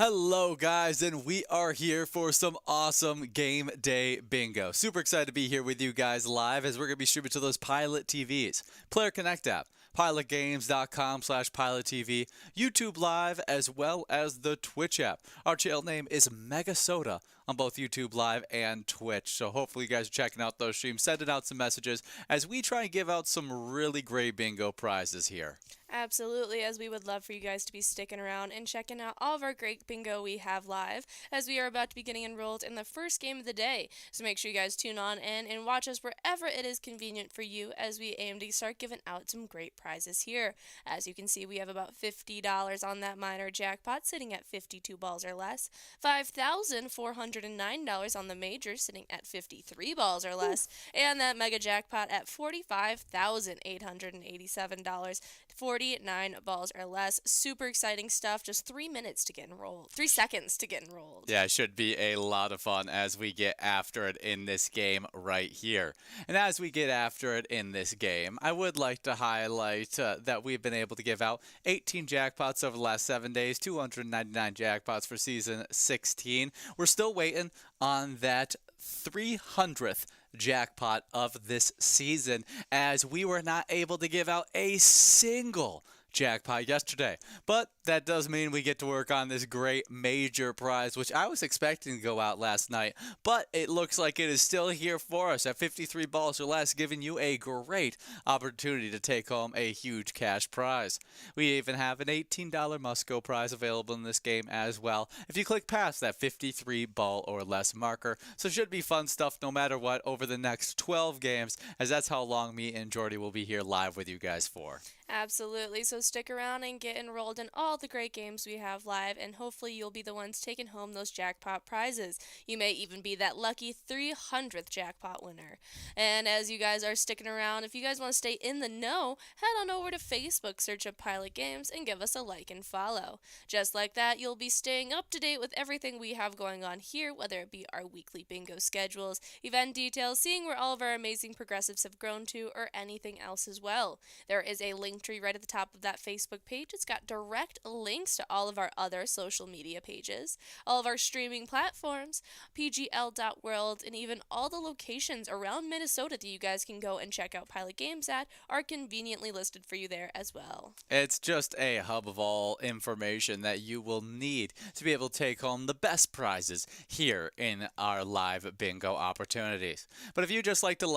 Hello, guys, and we are here for some awesome game day bingo. Super excited to be here with you guys live as we're going to be streaming to those Pilot TVs, Player Connect app, pilotgames.com/PilotTV, YouTube Live, as well as the Twitch app. Our channel name is MegaSota on both YouTube Live and Twitch. So hopefully you guys are checking out those streams, sending out some messages as we try and give out some really great bingo prizes here. Absolutely, as we would love for you guys to be sticking around and checking out all of our great bingo we have live, as we are about to be getting enrolled in the first game of the day. So make sure you guys tune on in and watch us wherever it is convenient for you as we aim to start giving out some great prizes here. As you can see, we have about $50 on that minor jackpot, sitting at 52 balls or less, $5,409 on the major, sitting at 53 balls or less, and that mega jackpot at $45,887, 49 balls or less. Super exciting stuff. Just 3 minutes to get enrolled. 3 seconds to get enrolled. Yeah, it should be a lot of fun as we get after it in this game right here. And as we get after it in this game, I would like to highlight that we've been able to give out 18 jackpots over the last 7 days, 299 jackpots for Season 16. We're still waiting on that 300th jackpot of this season, as we were not able to give out a single jackpot yesterday. But that does mean we get to work on this great major prize, which I was expecting to go out last night, but it looks like it is still here for us at 53 balls or less, giving you a great opportunity to take home a huge cash prize. We even have an $18 must-go prize available in this game as well if you click past that 53 ball or less marker. So it should be fun stuff no matter what over the next 12 games, as that's how long me and Jordy will be here live with you guys for. Absolutely. So stick around and get enrolled in all the great games we have live, and hopefully you'll be the ones taking home those jackpot prizes. You may even be that lucky 300th jackpot winner. And as you guys are sticking around, if you guys want to stay in the know, head on over to Facebook, search up Pilot Games, and give us a like and follow. Just like that, you'll be staying up to date with everything we have going on here, whether it be our weekly bingo schedules, event details, seeing where all of our amazing progressives have grown to, or anything else as well. There is a link tree right at the top of that Facebook page. It's got direct links to all of our other social media pages, all of our streaming platforms, pgl.world, and even all the locations around Minnesota that you guys can go and check out Pilot Games at are conveniently listed for you there as well. It's just a hub of all information that you will need to be able to take home the best prizes here in our live bingo opportunities. But if you just like to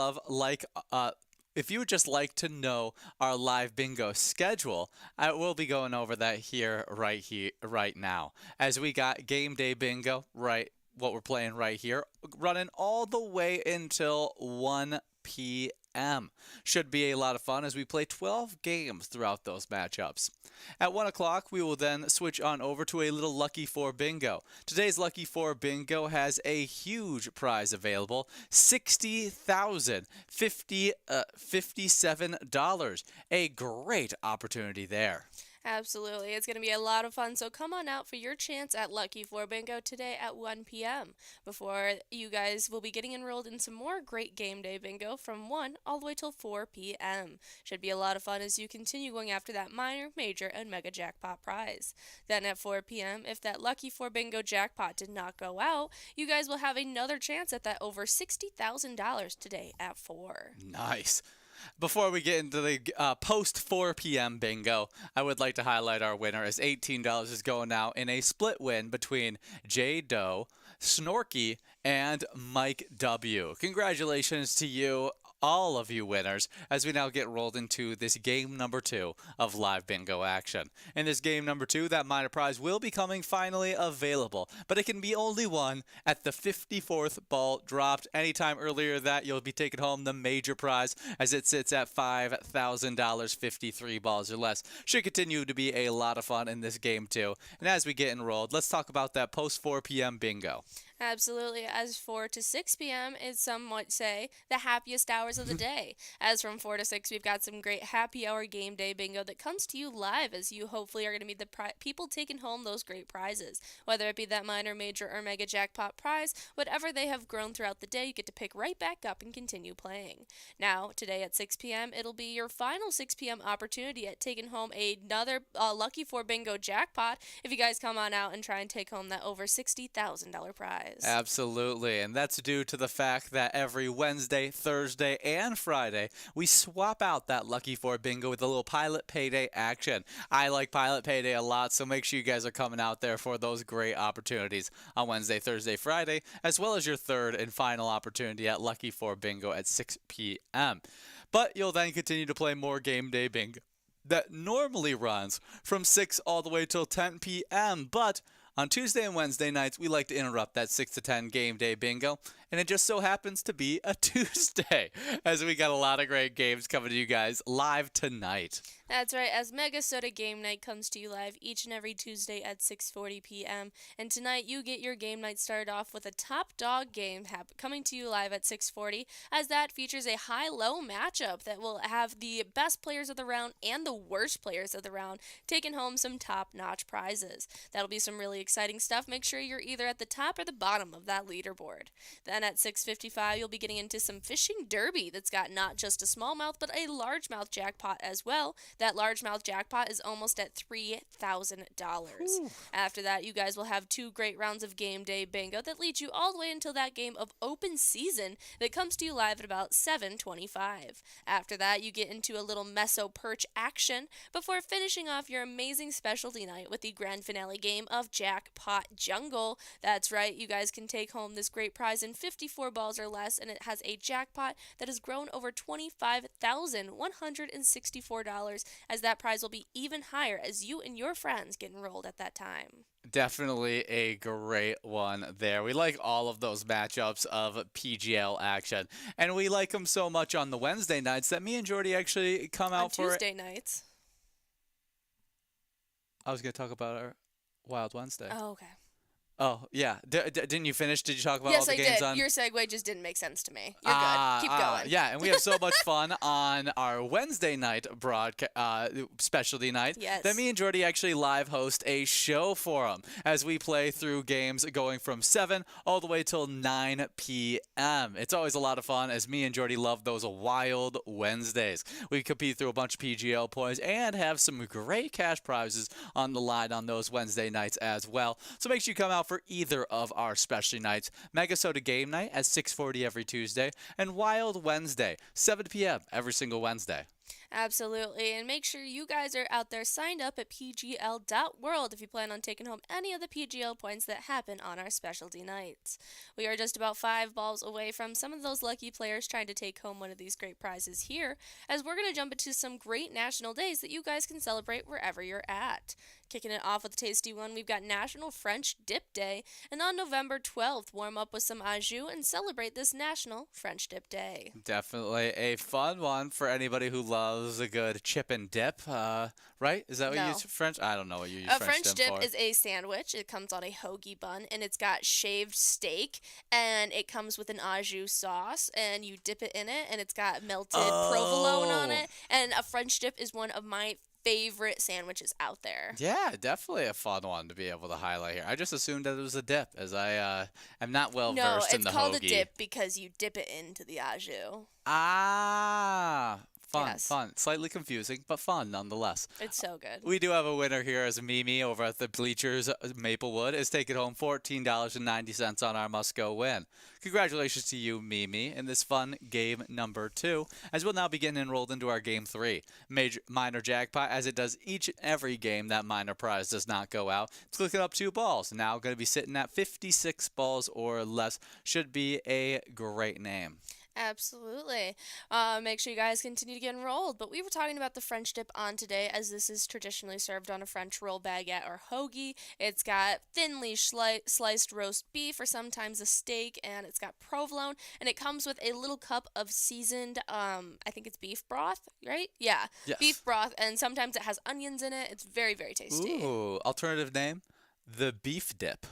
if you would just like to know our live bingo schedule, I will be going over that here right now. As we got game day bingo, what we're playing right here, running all the way until 1 p.m. Should be a lot of fun as we play 12 games throughout those matchups. At 1 o'clock, we will then switch on over to a little Lucky 4 bingo. Today's Lucky 4 bingo has a huge prize available, $60,057. A great opportunity there. Absolutely. It's going to be a lot of fun, so come on out for your chance at Lucky 4 Bingo today at 1 p.m. Before you guys will be getting enrolled in some more great game day bingo from 1 all the way till 4 p.m. Should be a lot of fun as you continue going after that minor, major, and mega jackpot prize. Then at 4 p.m., if that Lucky 4 Bingo jackpot did not go out, you guys will have another chance at that over $60,000 today at 4. Nice. Before we get into the post 4 p.m. bingo, I would like to highlight our winner as $18 is going out in a split win between Jay Doe, Snorky, and Mike W. Congratulations to you, all of you winners, as we now get rolled into this game number 2 of live bingo action. In this game number 2, that minor prize will be coming finally available, but it can be only won at the 54th ball dropped. Anytime earlier than that, you'll be taking home the major prize as it sits at $5,000, 53 balls or less. Should continue to be a lot of fun in this game too. And as we get enrolled, let's talk about that post 4 p.m. bingo. Absolutely. As 4 to 6 p.m. is, some might say, the happiest hours of the day. As from 4 to 6, we've got some great happy hour game day bingo that comes to you live, as you hopefully are going to be the people taking home those great prizes. Whether it be that minor, major, or mega jackpot prize, whatever they have grown throughout the day, you get to pick right back up and continue playing. Now, today at 6 p.m., it'll be your final 6 p.m. opportunity at taking home another Lucky 4 bingo jackpot if you guys come on out and try and take home that over $60,000 prize. Absolutely, and that's due to the fact that every Wednesday, Thursday, and Friday, we swap out that Lucky 4 bingo with a little Pilot Payday action. I like Pilot Payday a lot, so make sure you guys are coming out there for those great opportunities on Wednesday, Thursday, Friday, as well as your third and final opportunity at Lucky 4 bingo at 6 p.m. But you'll then continue to play more game day bingo that normally runs from 6 all the way till 10 p.m. But on Tuesday and Wednesday nights, we like to interrupt that 6 to 10 game day bingo, and it just so happens to be a Tuesday, as we got a lot of great games coming to you guys live tonight. That's right, as MegaSota Game Night comes to you live each and every Tuesday at 6:40 p.m. And tonight you get your game night started off with a top dog game coming to you live at 6:40, as that features a high-low matchup that will have the best players of the round and the worst players of the round taking home some top-notch prizes. That'll be some really exciting stuff. Make sure you're either at the top or the bottom of that leaderboard. Then at 6:55, you'll be getting into some fishing derby that's got not just a smallmouth but a largemouth jackpot as well. That largemouth jackpot is almost at $3,000. After that, you guys will have two great rounds of game day bingo that leads you all the way until that game of open season that comes to you live at about 7:25. After that, you get into a little meso perch action before finishing off your amazing specialty night with the grand finale game of Jackpot Jungle. That's right, you guys can take home this great prize in 54 balls or less, and it has a jackpot that has grown over $25,164, as that prize will be even higher as you and your friends get enrolled at that time. Definitely a great one there. We like all of those matchups of PGL action. And we like them so much on the Wednesday nights that me and Jordy actually come out On for Tuesday nights. I was going to talk about our Wild Wednesday. Oh, okay. Oh, yeah. Didn't you finish? Did you talk about all Yes, the I games did. on? Your segue just didn't make sense to me. You're good. Keep going. Yeah, and we have so much fun on our Wednesday night specialty night Yes. that me and Jordy actually live host a show for them as we play through games going from 7 all the way till 9 p.m. It's always a lot of fun, as me and Jordy love those Wild Wednesdays. We compete through a bunch of PGL points and have some great cash prizes on the line on those Wednesday nights as well. So make sure you come out for either of our specialty nights. MegaSota Game Night at 6:40 every Tuesday, and Wild Wednesday, 7 p.m. every single Wednesday. Absolutely, and make sure you guys are out there signed up at pgl.world if you plan on taking home any of the PGL points that happen on our specialty nights. We are just about 5 balls away from some of those lucky players trying to take home one of these great prizes here, as we're going to jump into some great national days that you guys can celebrate wherever you're at. Kicking it off with a tasty one, we've got National French Dip Day, and on November 12th, warm up with some au jus and celebrate this National French Dip Day. Definitely a fun one for anybody who loves a good chip and dip, right? Is that what you No. use for French? I don't know what you use A French dip for. is a sandwich. It comes on a hoagie bun, and it's got shaved steak, and it comes with an au jus sauce, and you dip it in it, and it's got melted provolone on it. And a French dip is one of my favorite sandwiches out there. Yeah, definitely a fun one to be able to highlight here. I just assumed that it was a dip, as I am not well versed in the hoagie. No, it's called a dip because you dip it into the au jus. Fun, Yes. fun. Slightly confusing, but fun nonetheless. It's so good. We do have a winner here, as Mimi over at the Bleachers Maplewood is taking home $14.90 on our Must Go win. Congratulations to you, Mimi, in this fun game number 2, as we'll now be getting enrolled into our game 3. Minor jackpot, as it does each and every game that minor prize does not go out. It's clicking up 2 balls. Now going to be sitting at 56 balls or less. Should be a great name. Absolutely. Make sure you guys continue to get enrolled. But we were talking about the French dip on today, as this is traditionally served on a French roll baguette or hoagie. It's got thinly sliced roast beef, or sometimes a steak, and it's got provolone, and it comes with a little cup of seasoned, I think it's beef broth, right? Yeah, Yes. beef broth, and sometimes it has onions in it. It's very, very tasty. Ooh, alternative name? The Beef Dip.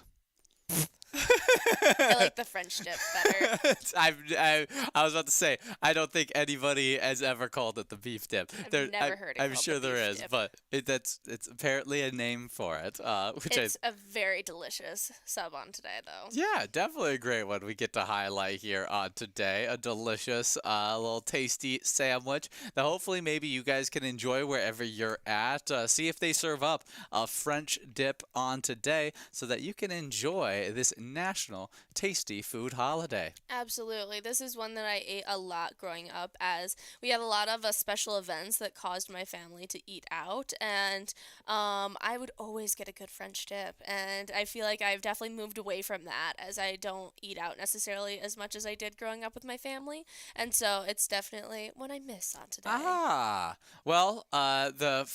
I like the French dip better. I was about to say, I don't think anybody has ever called it the beef dip. I've never heard it I'm called sure the there beef is, dip. but it's apparently a name for it. It's a very delicious sub on today, though. Yeah, definitely a great one we get to highlight here on today. A delicious, little tasty sandwich that hopefully maybe you guys can enjoy wherever you're at. See if they serve up a French dip on today so that you can enjoy this national tasty food holiday. Absolutely. This is one that I ate a lot growing up, as we had a lot of special events that caused my family to eat out, and I would always get a good French dip, and I feel like I've definitely moved away from that, as I don't eat out necessarily as much as I did growing up with my family, and so it's definitely what I miss on today. Ah, well, the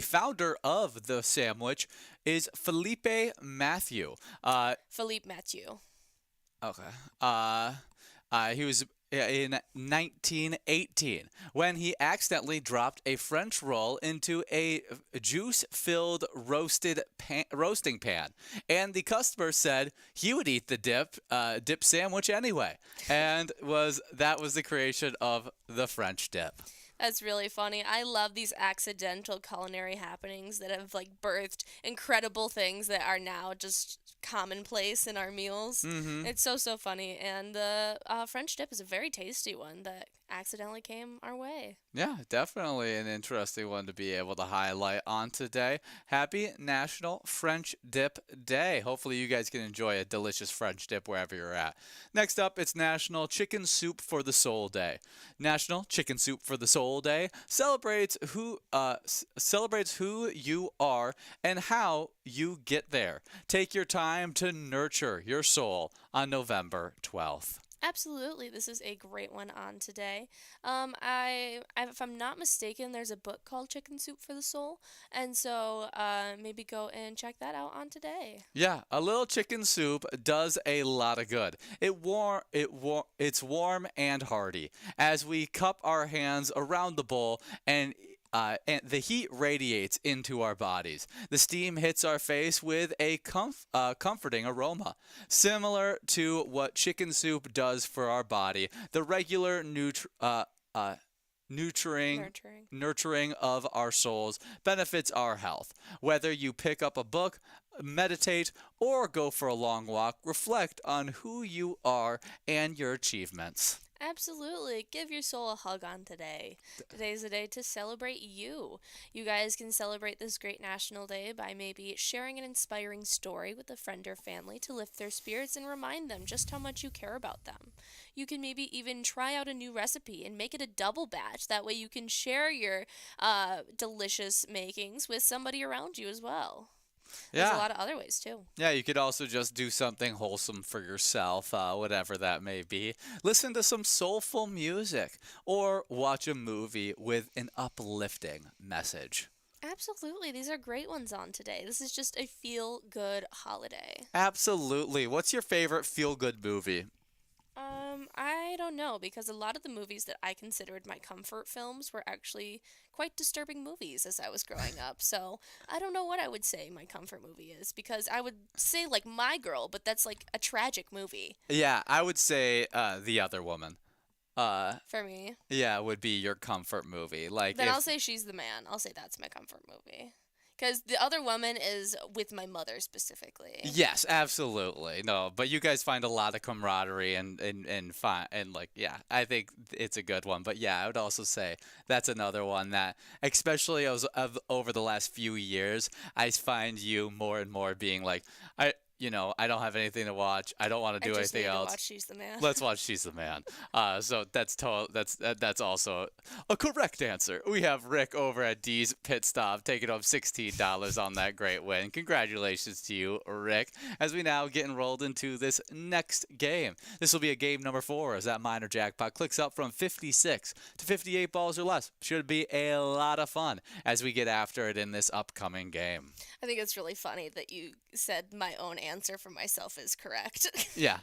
founder of the sandwich is Felipe Matthew. Philippe Mathieu. Okay. He was in 1918 when he accidentally dropped a French roll into a juice-filled roasting pan, and the customer said he would eat the dip sandwich anyway, and that was the creation of the French dip. That's really funny. I love these accidental culinary happenings that have like birthed incredible things that are now just commonplace in our meals. Mm-hmm. It's so funny, and the French dip is a very tasty one that accidentally came our way. Yeah, definitely an interesting one to be able to highlight on today. Happy National French Dip Day. Hopefully you guys can enjoy a delicious French dip wherever you're at. Next up, it's National Chicken Soup for the Soul Day. National Chicken Soup for the Soul Day celebrates who you are and how you get there. Take your time to nurture your soul on November 12th. Absolutely, this is a great one on today. If I'm not mistaken, there's a book called Chicken Soup for the Soul, and so maybe go and check that out on today. Yeah, a little chicken soup does a lot of good. It's warm and hearty as we cup our hands around the bowl and the heat radiates into our bodies. The steam hits our face with a comforting aroma. Similar to what chicken soup does for our body, the regular nurturing of our souls benefits our health. Whether you pick up a book, meditate, or go for a long walk, reflect on who you are and your achievements. Absolutely. Give your soul a hug on today. Today's a day to celebrate you. You guys can celebrate this great national day by maybe sharing an inspiring story with a friend or family to lift their spirits and remind them just how much you care about them. You can maybe even try out a new recipe and make it a double batch. That way you can share your delicious makings with somebody around you as well. There's a lot of other ways, too. Yeah, you could also just do something wholesome for yourself, whatever that may be. Listen to some soulful music or watch a movie with an uplifting message. Absolutely. These are great ones on today. This is just a feel-good holiday. Absolutely. What's your favorite feel-good movie? I don't know, because a lot of the movies that I considered my comfort films were actually quite disturbing movies as I was growing up. So I don't know what I would say my comfort movie is, because I would say like My Girl, but that's like a tragic movie. Yeah, I would say The Other Woman. For me. Yeah, would be your comfort movie. Then I'll say She's the Man. I'll say that's my comfort movie. Because The Other Woman is with my mother specifically. Yes, absolutely. No, but you guys find a lot of camaraderie and fun, and like, yeah, I think it's a good one. But yeah, I would also say that's another one that, especially over the last few years, I find you more and more being like, I don't have anything to watch. I don't want to do anything else. Watch She's the Man. Let's watch She's the Man. So that's also a correct answer. We have Rick over at D's Pit Stop taking home $16 on that great win. Congratulations to you, Rick. As we now get enrolled into this next game. This will be a game number 4 as that minor jackpot clicks up from 56 to 58 balls or less. Should be a lot of fun as we get after it in this upcoming game. I think it's really funny that you said my own answer for myself is correct. Yeah.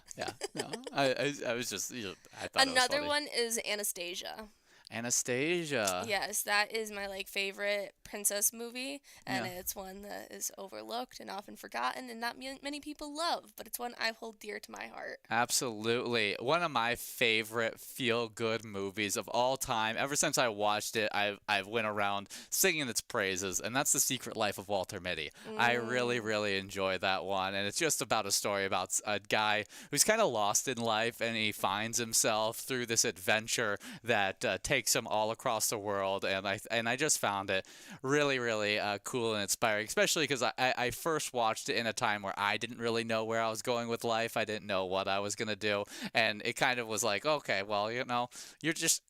No, I was just, I thought Another it was funny. one is Anastasia. Anastasia. Yes, that is my favorite princess movie, and Yeah. it's one that is overlooked and often forgotten, and not many people love, but it's one I hold dear to my heart. Absolutely. One of my favorite feel-good movies of all time. Ever since I watched it, I've went around singing its praises, and that's The Secret Life of Walter Mitty. I really, Mm. really enjoy that one, and it's just about a story about a guy who's kind of lost in life, and he finds himself through this adventure that takes him all across the world, and I just found it really, really cool and inspiring, especially because I first watched it in a time where I didn't really know where I was going with life. I didn't know what I was gonna do, and it kind of was like, okay, well, you're just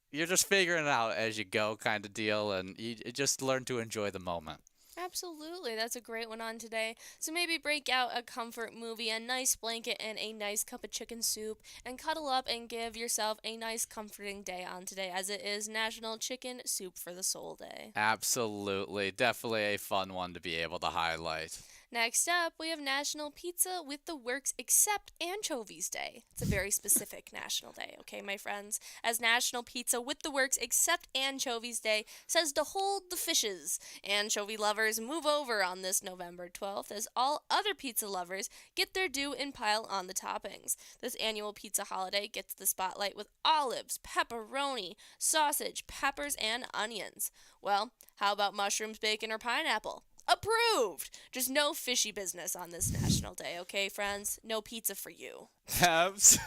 figuring it out as you go, kind of deal, and you just learn to enjoy the moment. Absolutely, that's a great one on today. So maybe break out a comfort movie, a nice blanket, and a nice cup of chicken soup, and cuddle up and give yourself a nice comforting day on today, as it is National Chicken Soup for the Soul Day. Absolutely, definitely a fun one to be able to highlight. Next up, we have National Pizza with the Works Except Anchovies Day. It's a very specific national day, okay, my friends? As National Pizza with the Works Except Anchovies Day says to hold the fishes. Anchovy lovers move over on this November 12th as all other pizza lovers get their due and pile on the toppings. This annual pizza holiday gets the spotlight with olives, pepperoni, sausage, peppers, and onions. Well, how about mushrooms, bacon, or pineapple? Approved! Just no fishy business on this national day, okay, friends? No pizza for you. Abs-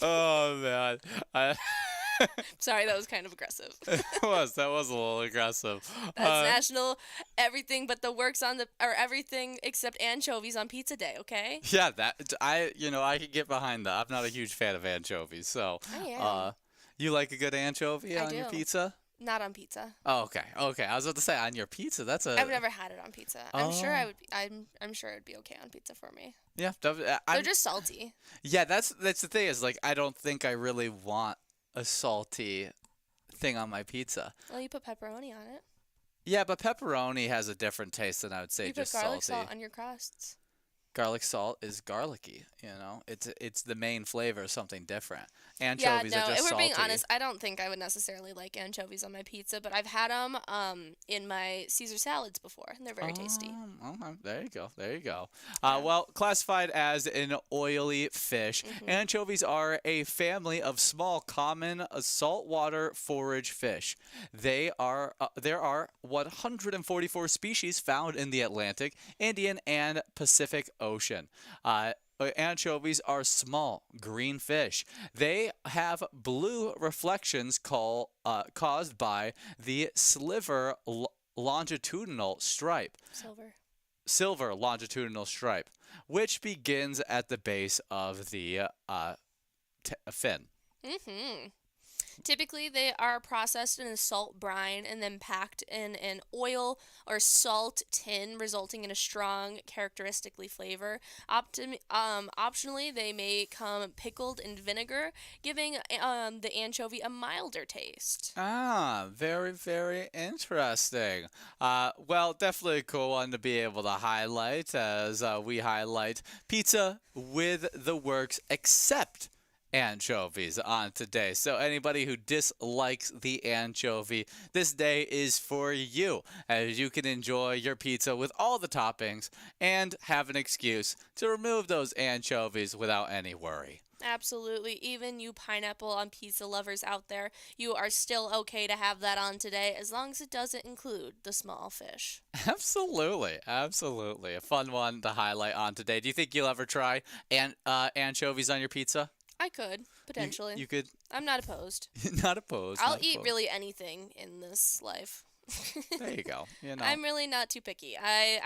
Oh man, Sorry, that was kind of aggressive. that was a little aggressive. That's Uh, National Everything But the Works on the or Everything Except Anchovies on Pizza Day, okay? yeah, I can get behind that. I'm not a huge fan of anchovies, so I am. you like a good anchovy I on your do. pizza? Not on pizza. Oh, okay, okay. I was about to say on your pizza. That's a I've never had it on pizza. I'm sure I Oh. would. I'm sure it'd be okay on pizza for me. yeah. They're just salty. Yeah, that's the thing is like I don't think I really want a salty thing on my pizza. Well, you put pepperoni on it. Yeah, but pepperoni has a different taste than I would say You put just garlic salty. salt on your crusts. Garlic salt is garlicky, you know. It's the main flavor of something different. Yeah, Anchovies no, are just if we're salty. being honest, I don't think I would necessarily like anchovies on my pizza, but I've had them in my Caesar salads before, and they're very tasty. Okay. There you go. There you go. Well, classified as an oily fish, anchovies are a family of small, common saltwater forage fish. There are 144 species found in the Atlantic, Indian, and Pacific Ocean. Anchovies are small, green fish. They have blue reflections caused by the longitudinal stripe, silver longitudinal stripe, which begins at the base of the fin. Mm-hmm. Typically, they are processed in a salt brine and then packed in an oil or salt tin, resulting in a strong, characteristically flavor. Optionally, they may come pickled in vinegar, giving the anchovy a milder taste. Very, very interesting. Well, definitely a cool one to be able to highlight as we highlight pizza with the works except anchovies on today. So anybody who dislikes the anchovy, this day is for you, as you can enjoy your pizza with all the toppings and have an excuse to remove those anchovies without any worry. Absolutely. Even you pineapple on pizza lovers out there, you are still okay to have that on today as long as it doesn't include the small fish. Absolutely, absolutely. A fun one to highlight on today. Do you think you'll ever try anchovies on your pizza? I could, potentially. You could. I'm not opposed. Not opposed. I'll not eat opposed. really anything in this life. There you go. You know. I'm really not too picky. I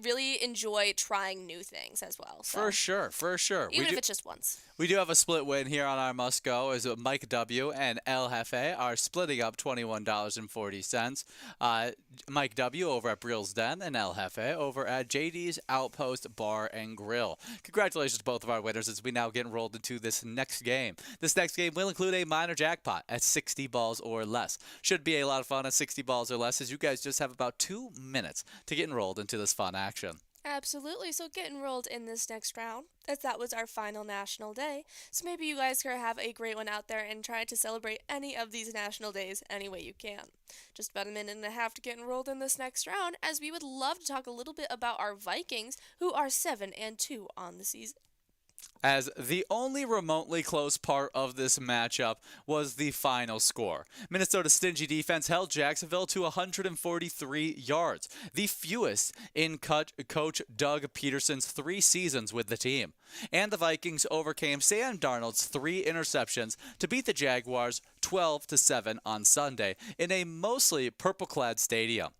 really enjoy trying new things as well. So. For sure, for sure. Even if it's just once. We do have a split win here on our Must Go, as Mike W. and El Jefe are splitting up $21.40. Mike W. over at Brill's Den and El Jefe over at JD's Outpost Bar and Grill. Congratulations to both of our winners as we now get enrolled into this next game. This next game will include a minor jackpot at 60 balls or less. Should be a lot of fun at 60 balls or less, as you guys just have about 2 minutes to get enrolled into this fun action. Absolutely. So get enrolled in this next round, as that was our final national day. So maybe you guys can have a great one out there and try to celebrate any of these national days any way you can. Just about a minute and a half to get enrolled in this next round, as we would love to talk a little bit about our Vikings, who are 7-2 on the season. As the only remotely close part of this matchup was the final score. Minnesota's stingy defense held Jacksonville to 143 yards, the fewest in coach Doug Peterson's 3 seasons with the team. And the Vikings overcame Sam Darnold's 3 interceptions to beat the Jaguars 12-7 on Sunday in a mostly purple-clad stadium.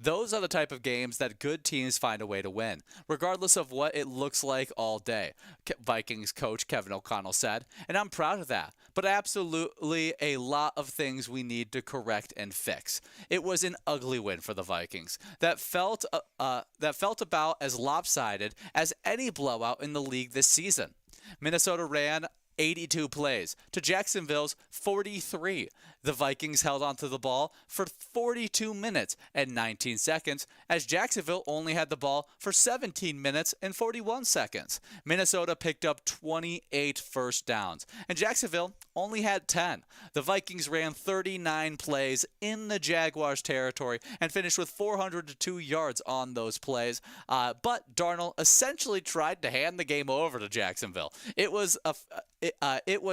Those are the type of games that good teams find a way to win, regardless of what it looks like all day, Vikings coach Kevin O'Connell said, and I'm proud of that. But absolutely a lot of things we need to correct and fix. It was an ugly win for the Vikings that felt about as lopsided as any blowout in the league this season. Minnesota ran 82 plays to Jacksonville's 43. The Vikings held onto the ball for 42 minutes and 19 seconds, as Jacksonville only had the ball for 17 minutes and 41 seconds. Minnesota picked up 28 first downs, and Jacksonville only had 10. The Vikings ran 39 plays in the Jaguars' territory and finished with 402 yards on those plays, but Darnold essentially tried to hand the game over to Jacksonville. It was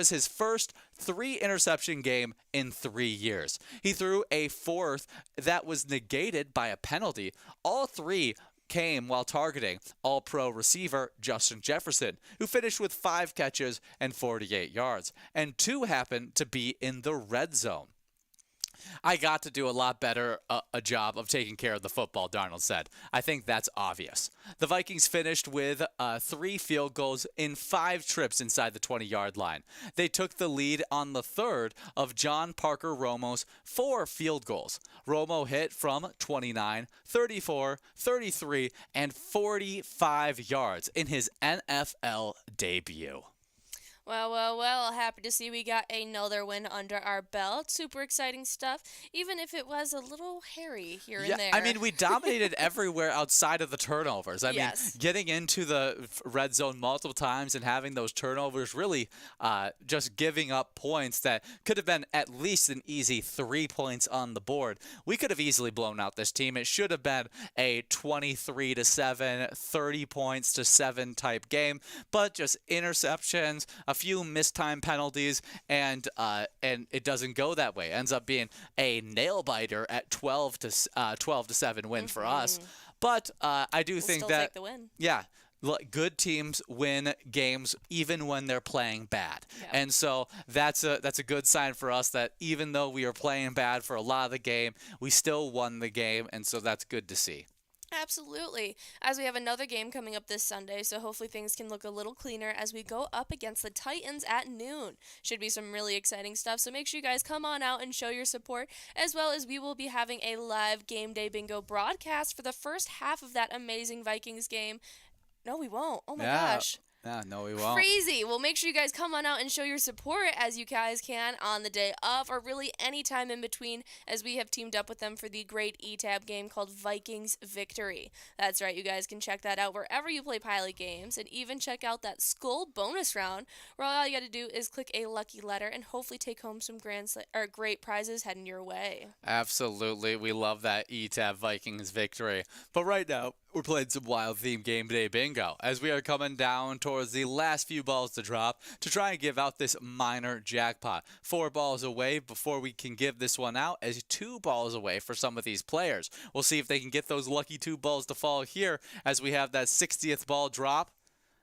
his first 3-interception game in 3 years. He threw a 4th that was negated by a penalty. All 3 came while targeting All-Pro receiver Justin Jefferson, who finished with 5 catches and 48 yards, and 2 happened to be in the red zone. I got to do a lot better a job of taking care of the football, Darnold said. I think that's obvious. The Vikings finished with 3 field goals in 5 trips inside the 20-yard line. They took the lead on the 3rd of John Parker Romo's 4 field goals. Romo hit from 29, 34, 33, and 45 yards in his NFL debut. Well, happy to see we got another win under our belt. Super exciting stuff, even if it was a little hairy here and there. I mean, we dominated everywhere outside of the turnovers. I mean, getting into the red zone multiple times and having those turnovers, really just giving up points that could have been at least an easy 3 points on the board. We could have easily blown out this team. It should have been a 23-7, 30 points to 7 type game, but just interceptions, a few missed time penalties, and it doesn't go that way. It ends up being a nail biter at 12-7 win for us. But I do think still that take the win. Yeah. Good teams win games even when they're playing bad. Yeah. And so that's a good sign for us that even though we were playing bad for a lot of the game, we still won the game, and so that's good to see. Absolutely, as we have another game coming up this Sunday, so hopefully things can look a little cleaner as we go up against the Titans at noon. Should be some really exciting stuff, so make sure you guys come on out and show your support, as well as we will be having a live Game Day Bingo broadcast for the first half of that amazing Vikings game. No, we won't. Oh my gosh. No, we won't. Crazy. Well, make sure you guys come on out and show your support as you guys can on the day of, or really any time in between, as we have teamed up with them for the great eTab game called Vikings Victory. That's right. You guys can check that out wherever you play Pilot games, and even check out that Skull bonus round, where all you got to do is click a lucky letter and hopefully take home some great prizes heading your way. Absolutely. We love that eTab Vikings Victory. But right now, we're playing some Wild Theme Game Day Bingo as we are coming down towards the last few balls to drop to try and give out this minor jackpot. 4 balls away before we can give this one out, as 2 balls away for some of these players. We'll see if they can get those lucky 2 balls to fall here as we have that 60th ball drop.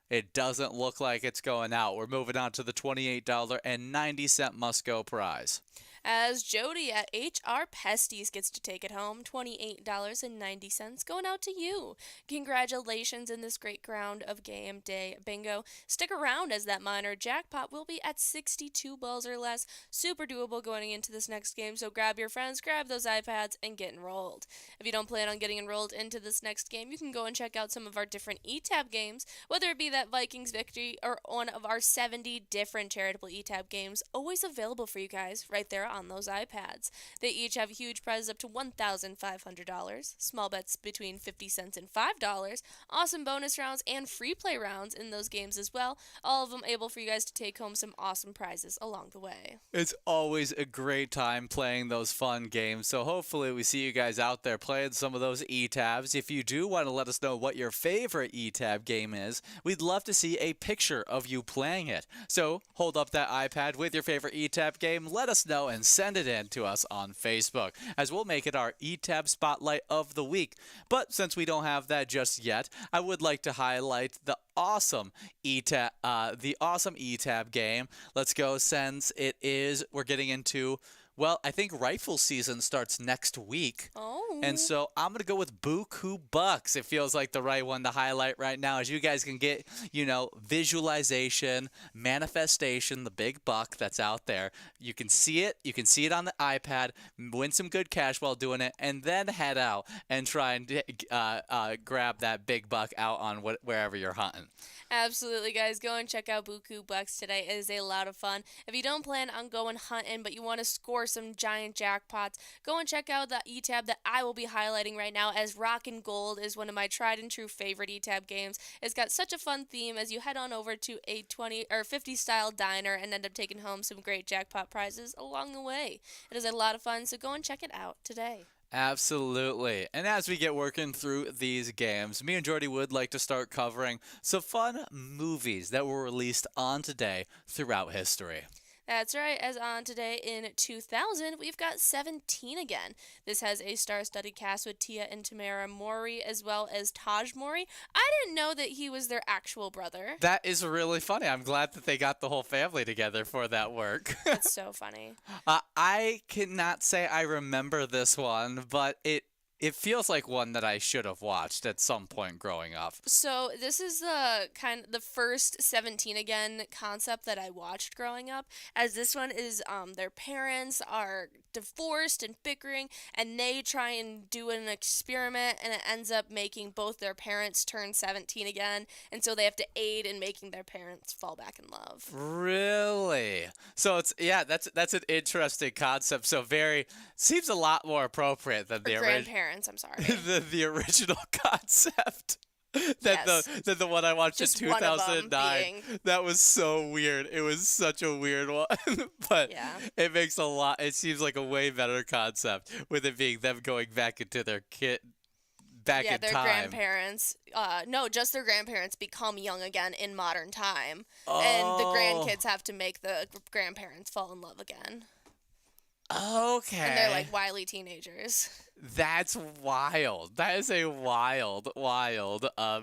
It doesn't look like it's going out. We're moving on to the $28.90 must-go prize. As Jody at HR Pesties gets to take it home, $28.90 going out to you. Congratulations in this great round of Game Day Bingo. Stick around as that minor jackpot will be at 62 balls or less. Super doable going into this next game, so grab your friends, grab those iPads, and get enrolled. If you don't plan on getting enrolled into this next game, you can go and check out some of our different eTab games, whether it be that Vikings Victory or one of our 70 different Charitable eTab games, always available for you guys right there on those iPads. They each have huge prizes up to $1,500, small bets between 50 cents and $5, awesome bonus rounds, and free play rounds in those games as well. All of them able for you guys to take home some awesome prizes along the way. It's always a great time playing those fun games, so hopefully we see you guys out there playing some of those e-tabs. If you do want to let us know what your favorite e-tab game is, we'd love to see a picture of you playing it. So hold up that iPad with your favorite e-tab game, let us know, and send it in to us on Facebook, as we'll make it our e-tab spotlight of the week. But since we don't have that just yet, I would like to highlight the awesome e-tab game. Let's go, since we're getting into, well, I think rifle season starts next week. Oh. And so I'm going to go with Buku Bucks. It feels like the right one to highlight right now, as you guys can get, visualization, manifestation, the big buck that's out there. You can see it. You can see it on the iPad, win some good cash while doing it, and then head out and try and grab that big buck out on wherever you're hunting. Absolutely, guys. Go and check out Buku Bucks today. It is a lot of fun. If you don't plan on going hunting, but you want to score some giant jackpots, go and check out the e-tab that I will be highlighting right now, as Rock and Gold is one of my tried and true favorite e-tab games. It's got such a fun theme as you head on over to a 20 or 50 style diner and end up taking home some great jackpot prizes along the way. It is a lot of fun, so go and check it out today. Absolutely. And as we get working through these games, me and Jordy would like to start covering some fun movies that were released on today throughout history. That's right, as on today in 2000, we've got 17 again. This has a star-studded cast with Tia and Tamara Mowry, as well as Taj Mowry. I didn't know that he was their actual brother. That is really funny. I'm glad that they got the whole family together for that work. That's so funny. I cannot say I remember this one, but it feels like one that I should have watched at some point growing up. So this is the first 17 again concept that I watched growing up, as this one is their parents are divorced and bickering, and they try and do an experiment, and it ends up making both their parents turn 17 again, and so they have to aid in making their parents fall back in love. Really? So that's an interesting concept. So seems a lot more appropriate than the grandparents. I'm sorry. the original concept. Than the one I watched Just in 2009. That was so weird. It was such a weird one. But yeah. It seems like a way better concept, with it being them going back into their in their time. Grandparents. No, just their grandparents become young again in modern time. And the grandkids have to make the grandparents fall in love again. Okay. And they're like wily teenagers. That's wild. That is a wild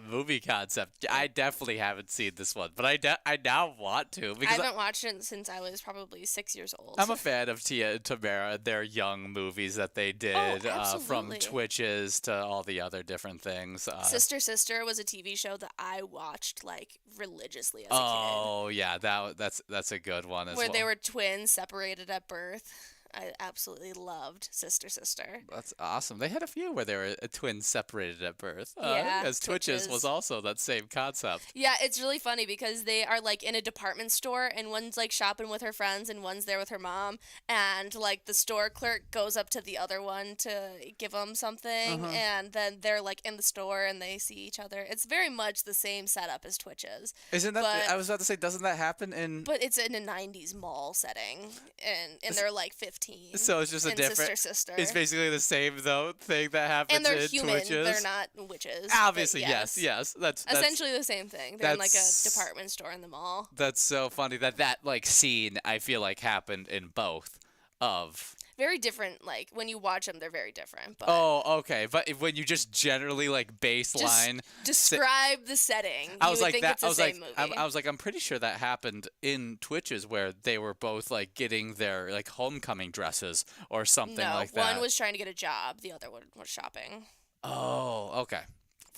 movie concept. I definitely haven't seen this one, but I now want to, because I haven't watched it since I was probably 6 years old. I'm a fan of Tia and Tamara, their young movies that they did, from Twitches to all the other different things. Sister Sister was a TV show that I watched like religiously as a kid. Oh yeah, that's a good one as well. Where they were twins separated at birth. I absolutely loved Sister Sister. That's awesome. They had a few where they were twins separated at birth. As Twitches was also that same concept. Yeah, it's really funny because they are like in a department store, and one's like shopping with her friends and one's there with her mom, and like the store clerk goes up to the other one to give them something, and then they're like in the store and they see each other. It's very much the same setup as Twitches. Isn't that? I was about to say, doesn't that happen in? But it's in a 90s mall setting, and they're like 15. So it's just a different. Sister. It's basically the same thing that happens and they're in human. Twitches. They're not witches. Obviously, yes. That's essentially the same thing. They're in like a department store in the mall. That's so funny that like scene, I feel like, happened in both of. Very different. Like when you watch them, they're very different. But oh, okay. But when you just generally like baseline describe the setting, I was like that. It's the same movie. I was like, I'm pretty sure that happened in Twitches where they were both like getting their like homecoming dresses or something like that. One was trying to get a job. The other one was shopping. Oh, okay.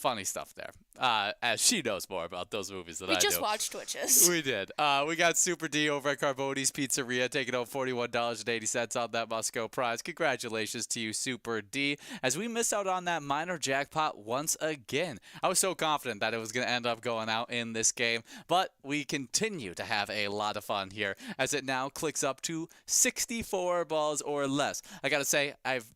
funny stuff there. As she knows more about those movies than I We do. just watched Twitches. We did. We got Super D over at Carboni's Pizzeria taking home $41.80 on that must-go prize. Congratulations to you, Super D, as we missed out on that minor jackpot once again. I was so confident that it was going to end up going out in this game, but we continue to have a lot of fun here as it now clicks up to 64 balls or less. I got to say, I've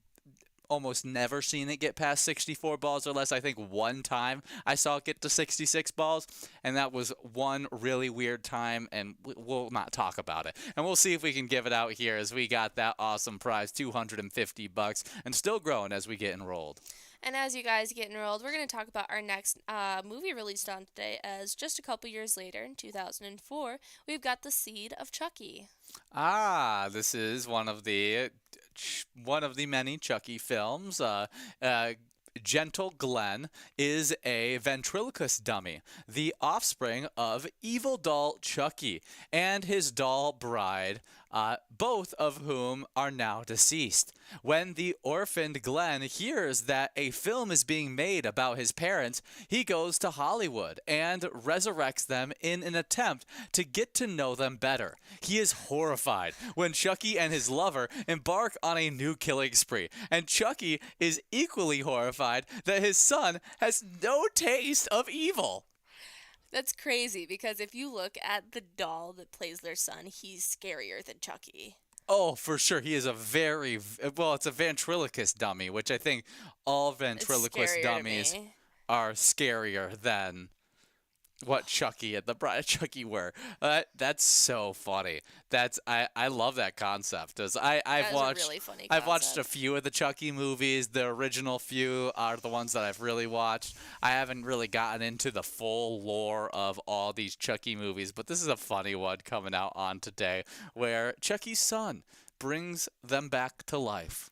almost never seen it get past 64 balls or less. I think one time I saw it get to 66 balls, and that was one really weird time, and we'll not talk about it. And we'll see if we can give it out here as we got that awesome prize, $250, and still growing as we get enrolled. And as you guys get enrolled, we're going to talk about our next movie released on today, as just a couple years later, in 2004, we've got The Seed of Chucky. This is one of the many Chucky films. Gentle Glenn is a ventriloquist dummy, the offspring of evil doll Chucky and his doll bride, both of whom are now deceased. When the orphaned Glenn hears that a film is being made about his parents, he goes to Hollywood and resurrects them in an attempt to get to know them better. He is horrified when Chucky and his lover embark on a new killing spree, and Chucky is equally horrified that his son has no taste of evil. That's crazy, because if you look at the doll that plays their son, he's scarier than Chucky. Oh, for sure. He is it's a ventriloquist dummy, which I think all ventriloquist dummies are scarier than what Chucky and the Bride of Chucky were. That's so funny. I love that concept. I've watched a really funny I've watched a concept. few of the Chucky movies. The original few are the ones that I've really watched. I haven't really gotten into the full lore of all these Chucky movies, but this is a funny one coming out on today where Chucky's son brings them back to life.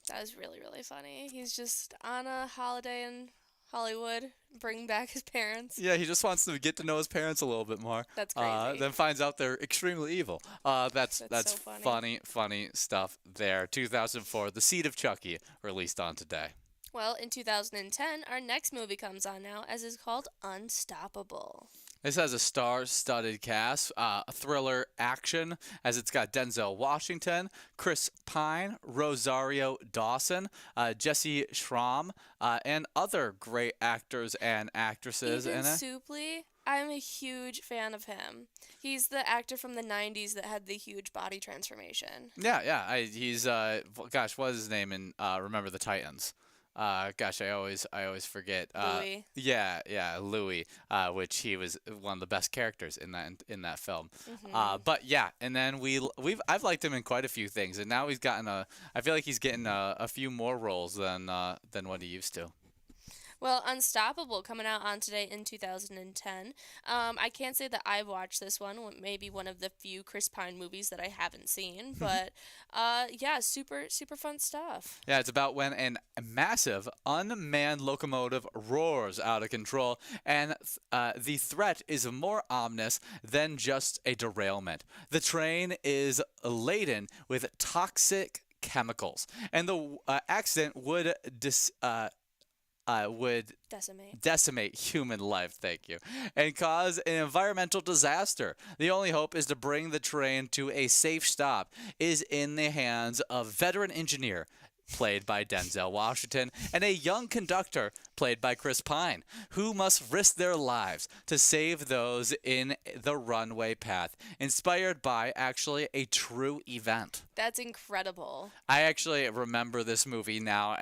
That was really, really funny. He's just on a holiday in Hollywood, bringing back his parents. Yeah, he just wants to get to know his parents a little bit more. That's crazy. Then finds out they're extremely evil. That's so funny. funny stuff there. 2004, The Seed of Chucky, released on today. Well, in 2010, our next movie comes on now, as is called Unstoppable. This has a star-studded cast, a thriller action, as it's got Denzel Washington, Chris Pine, Rosario Dawson, Jesse Schramm, and other great actors and actresses in Ethan it. Suplee, I'm a huge fan of him. He's the actor from the 90s that had the huge body transformation. Yeah. He's what is his name in Remember the Titans? I always forget. Louis. Yeah, Louis, which he was one of the best characters in that film. Mm-hmm. But yeah, and then I've liked him in quite a few things, and now I feel like he's getting a few more roles than what he used to. Well, Unstoppable coming out on today in 2010. I can't say that I've watched this one. Maybe one of the few Chris Pine movies that I haven't seen. But yeah, super fun stuff. Yeah, it's about when a massive unmanned locomotive roars out of control, and the threat is more ominous than just a derailment. The train is laden with toxic chemicals, and the accident would decimate human life, thank you, and cause an environmental disaster. The only hope is to bring the train to a safe stop is in the hands of veteran engineer, played by Denzel Washington, and a young conductor, played by Chris Pine, who must risk their lives to save those in the runway path, inspired by actually a true event. That's incredible. I actually remember this movie now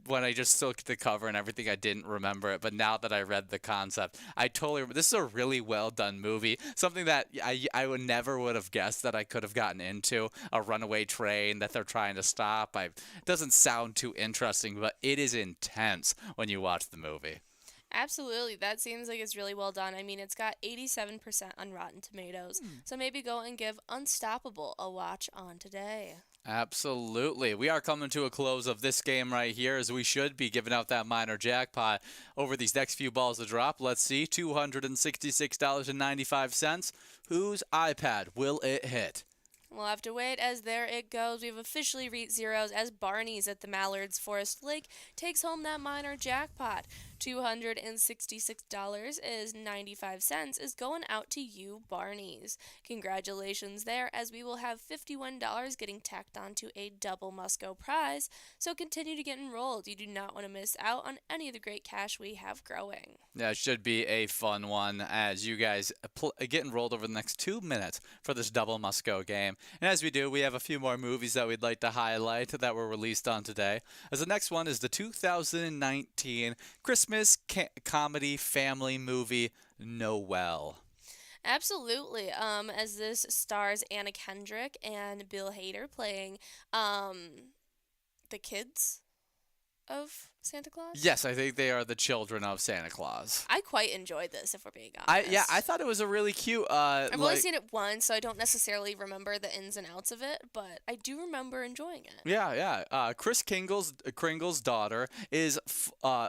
when I just looked at the cover and everything, I didn't remember it, but now that I read the concept, this is a really well done movie, something that I would have guessed that I could have gotten into, a runaway train that they're trying to stop. It doesn't sound too interesting, but it is intense when you watch the movie. Absolutely. That seems like it's really well done. I mean, it's got 87% on Rotten Tomatoes. So maybe go and give Unstoppable a watch on today. Absolutely. We are coming to a close of this game right here, as we should be giving out that minor jackpot over these next few balls to drop. Let's see, $266.95. Whose iPad will it hit? We'll have to wait, as there it goes. We've officially reached zeros as Barney's at the Mallards Forest Lake takes home that minor jackpot. $266.95 is going out to you, Barneys. Congratulations there, as we will have $51 getting tacked onto a double Musco prize. So continue to get enrolled. You do not want to miss out on any of the great cash we have growing. Yeah, it should be a fun one as you guys get enrolled over the next 2 minutes for this double Musco game. And as we do, we have a few more movies that we'd like to highlight that were released on today. As the next one is the 2019 Christmas comedy family movie, Noel. Absolutely. As this stars Anna Kendrick and Bill Hader playing the kids of Santa Claus. Yes, I think they are the children of Santa Claus. I quite enjoyed this, if we're being honest. I thought it was a really cute. I've only seen it once, so I don't necessarily remember the ins and outs of it, but I do remember enjoying it. Yeah. Kris Kringle's daughter is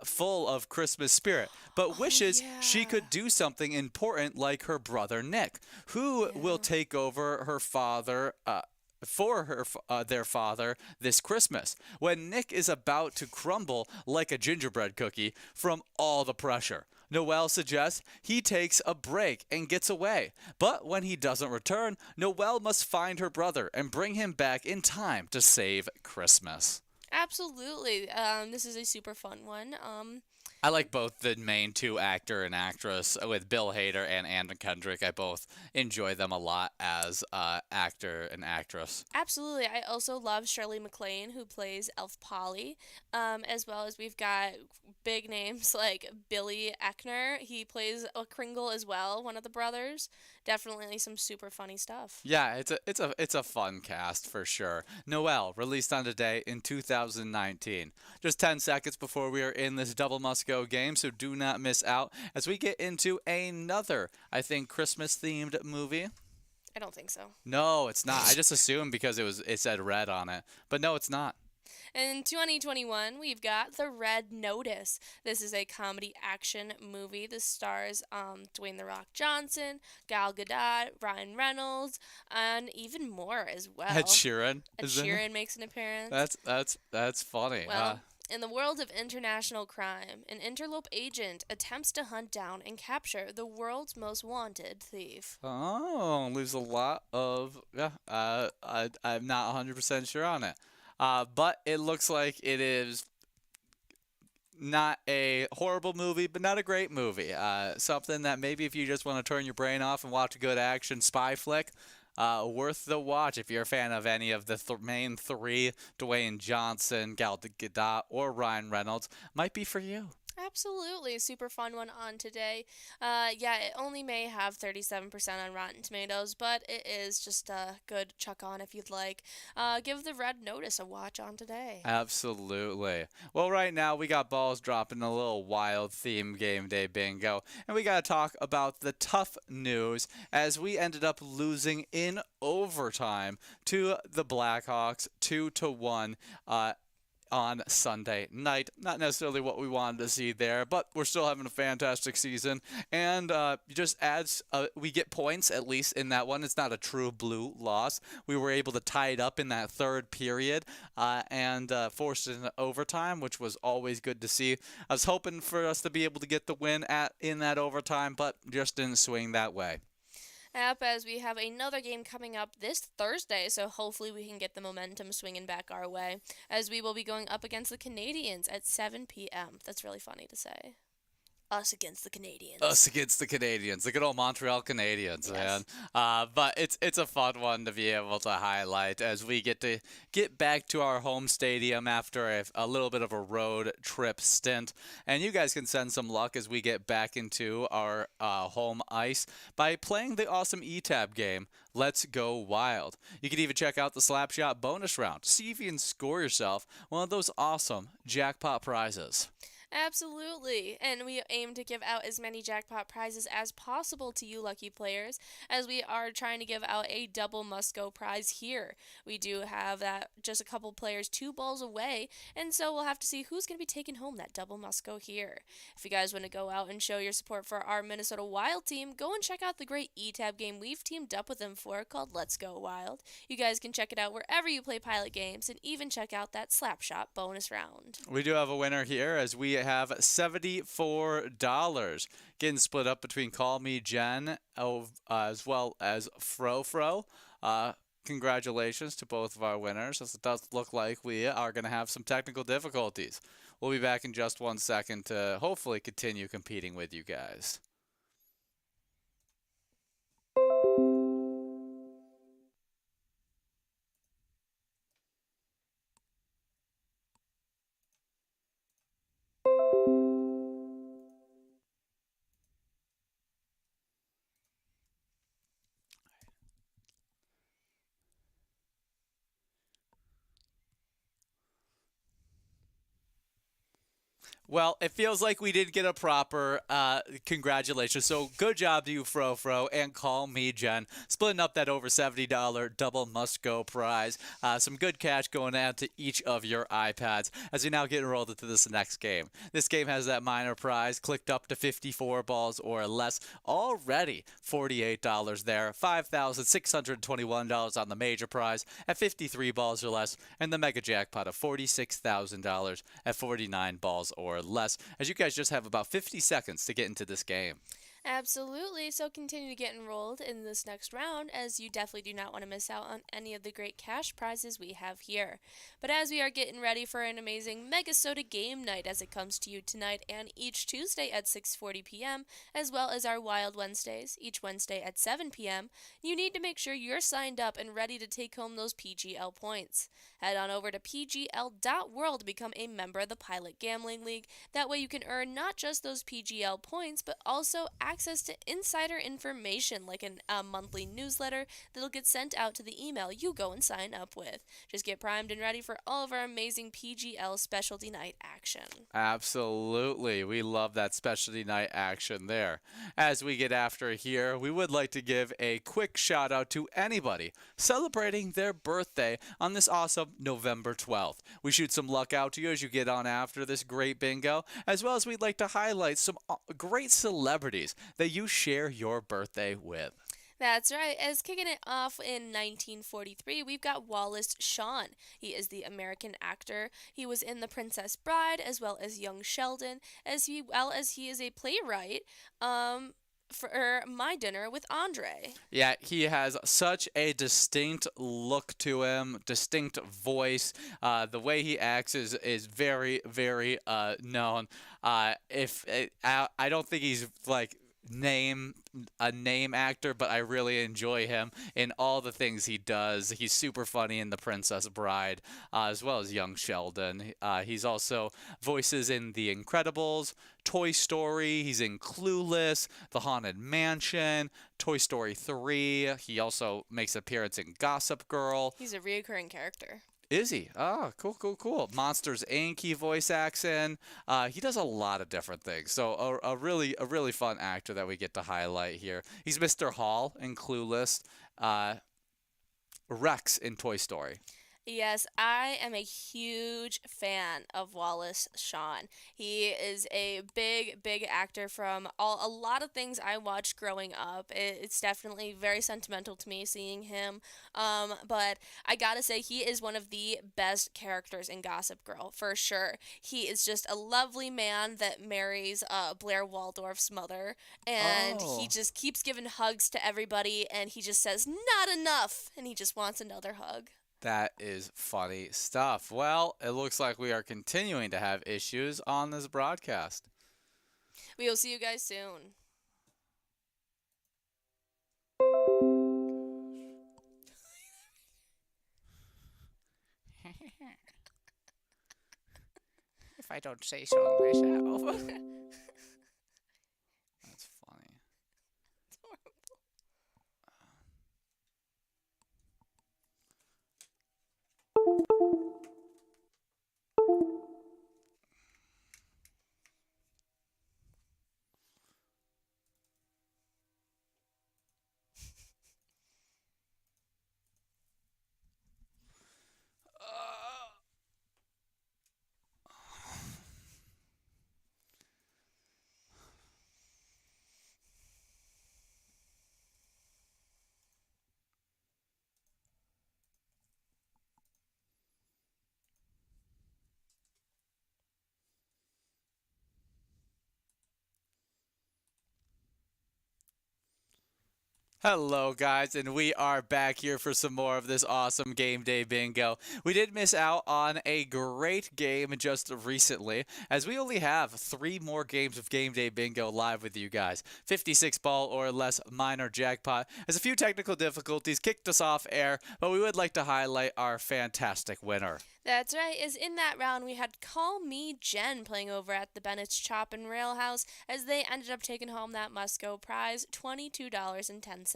full of Christmas spirit, but wishes she could do something important like her brother Nick, who will take over her father. Their father this Christmas, when Nick is about to crumble like a gingerbread cookie from all the pressure. Noel suggests he takes a break and gets away, but when he doesn't return, Noel must find her brother and bring him back in time to save Christmas. Absolutely. This is a super fun one. I like both the main two actor and actress with Bill Hader and Anna Kendrick. I both enjoy them a lot as actor and actress. Absolutely. I also love Shirley MacLaine, who plays Elf Polly, as well as we've got big names like Billy Eichner. He plays a Kringle as well, one of the brothers. Definitely some super funny stuff. Yeah, it's a fun cast for sure. Noel, released on today in 2019. Just 10 seconds before we are in this double Musco game, so do not miss out as we get into another, I think, Christmas-themed movie. I don't think so. No, it's not. I just assumed because it said red on it, but no, it's not. In 2021, we've got The Red Notice. This is a comedy action movie. This stars Dwayne "The Rock" Johnson, Gal Gadot, Ryan Reynolds, and even more as well. Ed Sheeran. Ed Sheeran makes an appearance. That's funny. Well, in the world of international crime, an interlope agent attempts to hunt down and capture the world's most wanted thief. Oh, there's a lot of I'm not 100% sure on it. But it looks like it is not a horrible movie, but not a great movie. Something that maybe if you just want to turn your brain off and watch a good action spy flick, worth the watch if you're a fan of any of the main three, Dwayne Johnson, Gal Gadot, or Ryan Reynolds, might be for you. Absolutely. Super fun one on today. It only may have 37% on Rotten Tomatoes, but it is just a good chuck on if you'd like. Give The Red Notice a watch on today. Absolutely. Well, right now we got balls dropping a little wild theme game day bingo, and we got to talk about the tough news as we ended up losing in overtime to the Blackhawks 2-1. On Sunday night. Not necessarily what we wanted to see there, but we're still having a fantastic season. And just adds, we get points at least in that one. It's not a true blue loss. We were able to tie it up in that third period and forced it into overtime, which was always good to see. I was hoping for us to be able to get the win in that overtime, but just didn't swing that way. As we have another game coming up this Thursday, so hopefully we can get the momentum swinging back our way, as we will be going up against the Canadians at 7 p.m. That's really funny to say. Us against the Canadians. Us against the Canadians. The good old Montreal Canadiens, Yes. man. But it's a fun one to be able to highlight as we get back to our home stadium after a little bit of a road trip stint. And you guys can send some luck as we get back into our home ice by playing the awesome eTab game, Let's Go Wild. You can even check out the Slapshot bonus round to see if you can score yourself one of those awesome jackpot prizes. Absolutely, and we aim to give out as many jackpot prizes as possible to you lucky players, as we are trying to give out a double Musco prize here. We do have that just a couple players 2 balls away, and so we'll have to see who's going to be taking home that double Musco here. If you guys want to go out and show your support for our Minnesota Wild team, go and check out the great eTab game we've teamed up with them for called Let's Go Wild. You guys can check it out wherever you play Pilot games, and even check out that Slapshot bonus round. We do have a winner here as we have $74. Getting split up between Call Me Jen as well as Fro. Congratulations to both of our winners, as it does look like we are going to have some technical difficulties. We'll be back in just 1 second to hopefully continue competing with you guys. Well, it feels like we didn't get a proper congratulations. So good job to you, Fro, and Call Me Jen, splitting up that over $70 double must-go prize. Some good cash going out to each of your iPads as we now get enrolled into this next game. This game has that minor prize clicked up to 54 balls or less. Already $48 there, $5,621 on the major prize at 53 balls or less, and the mega jackpot of $46,000 at 49 balls or less, as you guys just have about 50 seconds to get into this game. Absolutely. So continue to get enrolled in this next round, as you definitely do not want to miss out on any of the great cash prizes we have here. But as we are getting ready for an amazing MegaSota game night as it comes to you tonight and each Tuesday at 6:40 p.m., as well as our Wild Wednesdays each Wednesday at 7 p.m., you need to make sure you're signed up and ready to take home those PGL points. Head on over to pgl.world to become a member of the Pilot Gambling League. That way you can earn not just those PGL points, but also access to insider information like a monthly newsletter that'll get sent out to the email you go and sign up with. Just get primed and ready for all of our amazing PGL specialty night action. Absolutely. We love that specialty night action there. As we get after here, we would like to give a quick shout out to anybody celebrating their birthday on this awesome November 12th. We shoot some luck out to you as you get on after this great bingo, as well as we'd like to highlight some great celebrities that you share your birthday with. That's right. As kicking it off in 1943, we've got Wallace Shawn. He is the American actor. He was in The Princess Bride as well as Young Sheldon, as well as he is a playwright. For My Dinner with Andre. Yeah, he has such a distinct look to him, distinct voice. The way he acts is very, very known. I don't think he's like a name actor, but I really enjoy him in all the things he does. He's super funny in The Princess Bride, as well as Young Sheldon. He's also voices in The Incredibles, Toy Story. He's in Clueless, The Haunted Mansion, Toy Story 3. He also makes an appearance in Gossip Girl. He's a reoccurring character. Is he? Oh, cool. Monsters Inc. he voice acts in. He does a lot of different things. So a really fun actor that we get to highlight here. He's Mr. Hall in Clueless. Rex in Toy Story. Yes, I am a huge fan of Wallace Shawn. He is a big actor from a lot of things I watched growing up. It's definitely very sentimental to me seeing him. But I gotta say, he is one of the best characters in Gossip Girl, for sure. He is just a lovely man that marries Blair Waldorf's mother, and he just keeps giving hugs to everybody, and he just says, "Not enough!" and he just wants another hug. That is funny stuff. Well, it looks like we are continuing to have issues on this broadcast. We will see you guys soon. If I don't say so myself. That's funny. Hello, guys, and we are back here for some more of this awesome game day bingo. We did miss out on a great game just recently, as we only have 3 more games of game day bingo live with you guys. 56 ball or less minor jackpot, as a few technical difficulties kicked us off air, but we would like to highlight our fantastic winner. That's right, as in that round we had Call Me Jen playing over at the Bennett's Chop and Rail House as they ended up taking home that must-go prize, $22.10.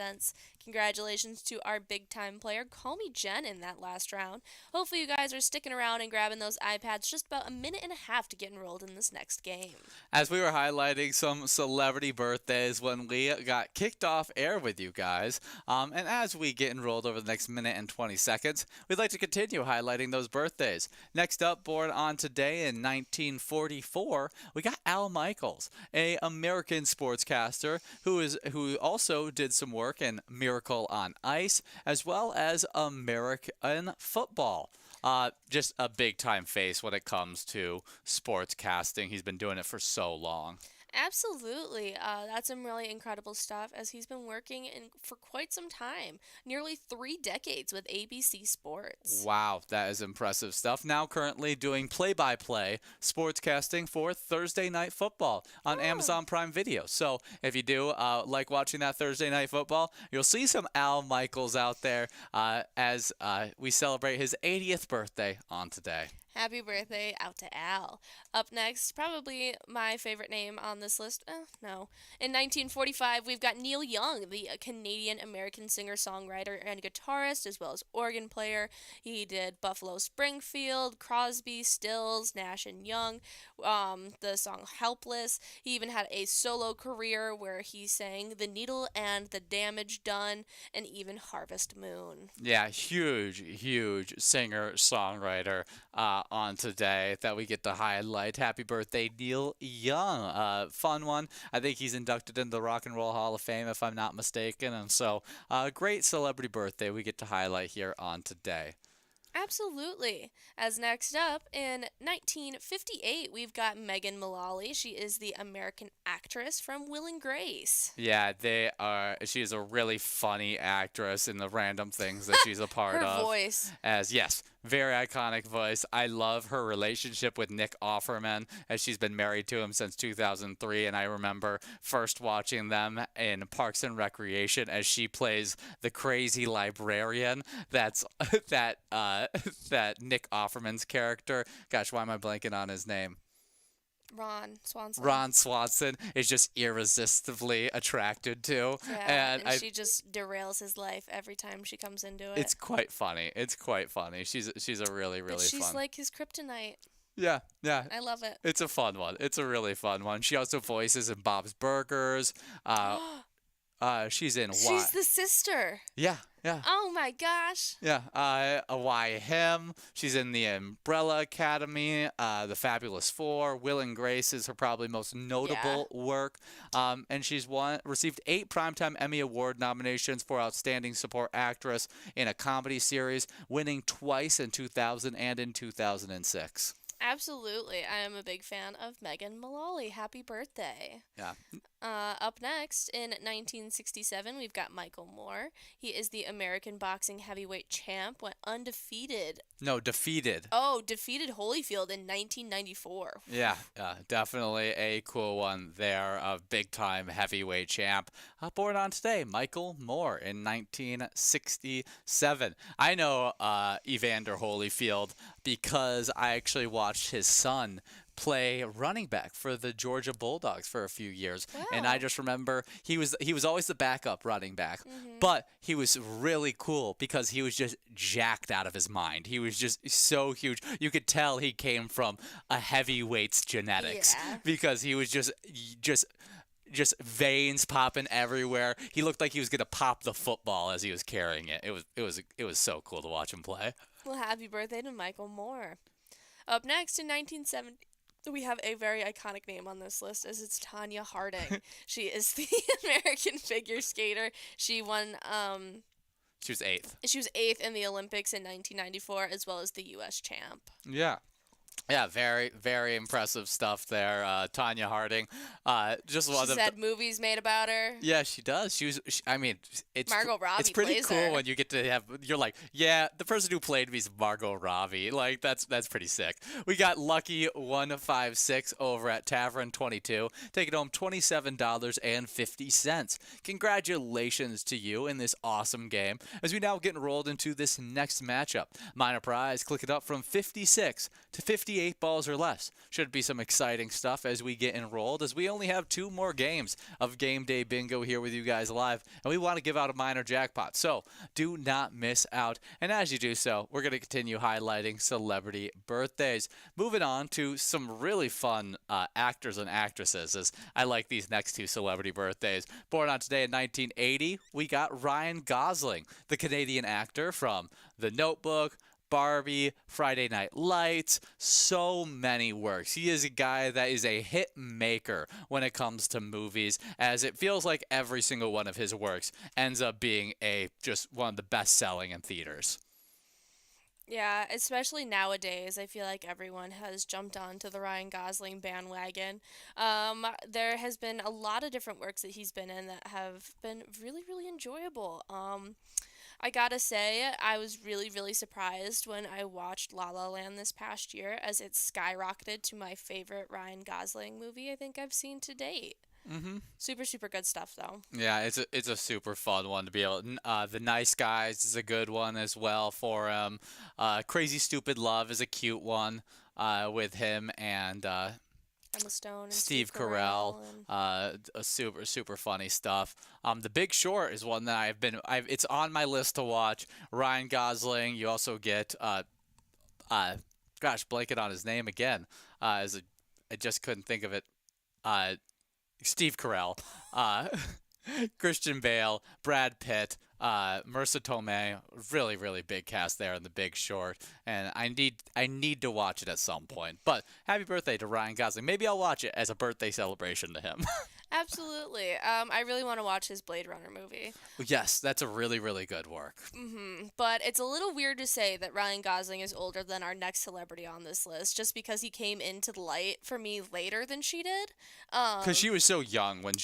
Congratulations to our big-time player, Call Me Jen, in that last round. Hopefully you guys are sticking around and grabbing those iPads just about a minute and a half to get enrolled in this next game. As we were highlighting some celebrity birthdays when we got kicked off air with you guys, and as we get enrolled over the next minute and 20 seconds, we'd like to continue highlighting those birthdays. Next up, born on today in 1944, we got Al Michaels, a American sportscaster who also did some work in Miracle on Ice, as well as American football. Just a big time face when it comes to sportscasting. He's been doing it for so long. Absolutely. That's some really incredible stuff as he's been working for quite some time, nearly 3 decades with ABC Sports. Wow, that is impressive stuff. Now currently doing play-by-play sportscasting for Thursday Night Football on Amazon Prime Video. So if you do like watching that Thursday Night Football, you'll see some Al Michaels out there as we celebrate his 80th birthday on today. Happy birthday out to Al. Up next, probably my favorite name on this list. No. In 1945, we've got Neil Young, the Canadian-American singer-songwriter and guitarist, as well as organ player. He did Buffalo Springfield, Crosby, Stills, Nash and Young, the song Helpless. He even had a solo career where he sang The Needle and the Damage Done, and even Harvest Moon. Yeah, huge singer-songwriter on today that we get to highlight. Happy birthday, Neil Young. Fun one. I think he's inducted into the Rock and Roll Hall of Fame, if I'm not mistaken. And so, great celebrity birthday we get to highlight here on today. Absolutely. As next up, in 1958, we've got Megan Mullally. She is the American actress from Will and Grace. Yeah, she's a really funny actress in the random things that she's a part Her of. voice. Yes, very iconic voice. I love her relationship with Nick Offerman, as she's been married to him since 2003, and I remember first watching them in Parks and Recreation as she plays the crazy librarian. That's that Nick Offerman's character. Gosh, why am I blanking on his name? Ron Swanson. Ron Swanson is just irresistibly attracted to. Yeah, and she just derails his life every time she comes into it. It's quite funny. She's a really but fun. She's like his kryptonite. Yeah. I love it. It's a fun one. It's a really fun one. She also voices in Bob's Burgers. She's in She's the sister. Yeah. Oh my gosh. Yeah. Why Him. She's in the Umbrella Academy, The Fabulous Four. Will and Grace is her probably most notable work. And she's received 8 Primetime Emmy Award nominations for Outstanding Support Actress in a Comedy Series, winning twice in 2000 and in 2006. Absolutely. I am a big fan of Megan Mullally. Happy birthday. Yeah. Up next, in 1967, we've got Michael Moore. He is the American boxing heavyweight champ, went undefeated. No, defeated. Oh, defeated Holyfield in 1994. Yeah, definitely a cool one there. A big-time heavyweight champ. Born on today, Michael Moore in 1967. I know Evander Holyfield because I actually watched his son play running back for the Georgia Bulldogs for a few years. Wow. And I just remember he was always the backup running back, but he was really cool because he was just jacked out of his mind. He was just so huge. You could tell he came from a heavyweights genetics because he was just veins popping everywhere. He looked like he was going to pop the football as he was carrying it. It was so cool to watch him play. Well, happy birthday to Michael Moore. Up next, in 1970, we have a very iconic name on this list, as it's Tanya Harding. She is the American figure skater. She won. She was 8th. She was 8th in the Olympics in 1994, as well as the U.S. champ. Yeah. Yeah, very, very impressive stuff there. Tanya Harding, just She one of the. said movies made about her. Yeah, she does. I mean, Margot it's Robbie pretty plays cool her. when you get to have. You're like, yeah, the person who played me is Margot Robbie. Like that's pretty sick. We got Lucky 156 over at Tavern 22, taking home $27.50. Congratulations to you in this awesome game. As we now get enrolled into this next matchup, minor prize, click it up from 56 to 58 balls or less. Should be some exciting stuff as we get enrolled, as we only have 2 more games of Game Day Bingo here with you guys live, and we want to give out a minor jackpot, so do not miss out. And as you do so, we're going to continue highlighting celebrity birthdays. Moving on to some really fun actors and actresses, as I like these next 2 celebrity birthdays. Born on today in 1980, we got Ryan Gosling, the Canadian actor from The Notebook, Barbie, Friday Night Lights, so many works. He is a guy that is a hit maker when it comes to movies, as it feels like every single one of his works ends up being just one of the best selling in theaters. Yeah, especially nowadays, I feel like everyone has jumped onto the Ryan Gosling bandwagon. There has been a lot of different works that he's been in that have been really, really enjoyable. I gotta say, I was really, really surprised when I watched La La Land this past year, as it skyrocketed to my favorite Ryan Gosling movie I think I've seen to date. Mm-hmm. Super, super good stuff, though. Yeah, it's a super fun one to be able. The Nice Guys is a good one as well for him. Crazy Stupid Love is a cute one with him and Emma Stone and Steve Steve Carell. Carell. And A super funny stuff. The Big Short is one that it's on my list to watch. Ryan Gosling. You also get gosh, blanket on his name again. I just couldn't think of it. Uh, Steve Carell, Christian Bale, Brad Pitt, Marissa Tomei. Really, really big cast there in The Big Short, and I need to watch it at some point. But happy birthday to Ryan Gosling. Maybe I'll watch it as a birthday celebration to him. Absolutely. I really want to watch his Blade Runner movie. Yes, that's a really, really good work. But it's a little weird to say that Ryan Gosling is older than our next celebrity on this list, just because he came into the light for me later than she did. Because she was so young when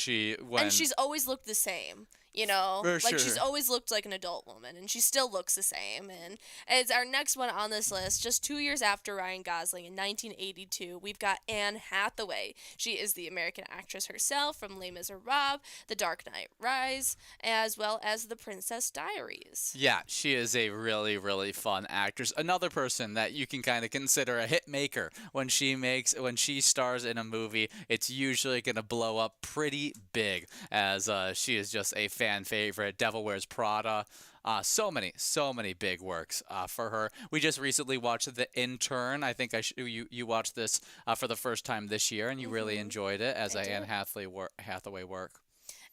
And she's always looked the same. You know, For like she's sure. always looked like an adult woman, and she still looks the same. And as our next one on this list, just 2 years after Ryan Gosling in 1982, we've got Anne Hathaway. She is the American actress herself from Les Miserables, The Dark Knight Rise, as well as The Princess Diaries. Yeah, she is a really, really fun actress. Another person that you can kind of consider a hit maker. When she stars in a movie, it's usually going to blow up pretty big, as she is just a fan favorite. Devil Wears Prada. So many big works for her. We just recently watched The Intern. I think you watched this for the first time this year, and you really enjoyed it as I a Anne did. Hathaway work.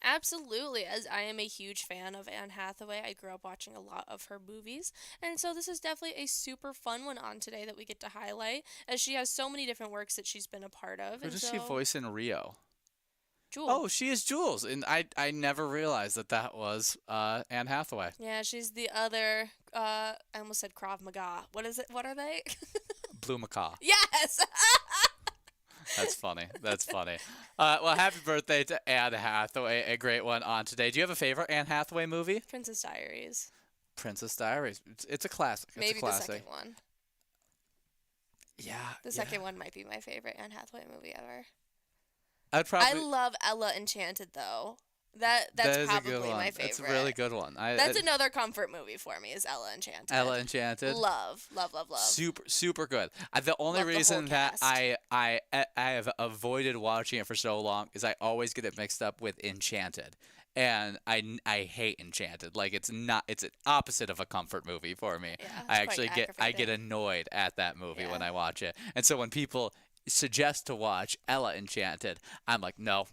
Absolutely, as I am a huge fan of Anne Hathaway. I grew up watching a lot of her movies, and so this is definitely a super fun one on today that we get to highlight, as she has so many different works that she's been a part of. Who And does she so, voice in Rio? Oh, Jules. she is Jules, and I never realized that was Anne Hathaway. Yeah, she's the other. I almost said Krav Maga. What is it? What are they? Blue Macaw. Yes. That's funny. That's funny. Well, happy birthday to Anne Hathaway, a great one on today. Do you have a favorite Anne Hathaway movie? Princess Diaries. Princess Diaries. It's a classic. It's Maybe a the classic. second one. Yeah. The second one might be my favorite Anne Hathaway movie ever. I'd I probably. love Ella Enchanted though. That That's is a probably good one. my favorite. It's a really good one. That's another comfort movie for me is Ella Enchanted. Ella Enchanted. Love. Super good. The only Love the whole reason that cast. I have avoided watching it for so long is I always get it mixed up with Enchanted. And I hate Enchanted. Like it's an opposite of a comfort movie for me. Yeah, I it's quite actually get aggravating. annoyed at that movie when Yeah. I watch it. And so when people suggest to watch Ella Enchanted, I'm like, no,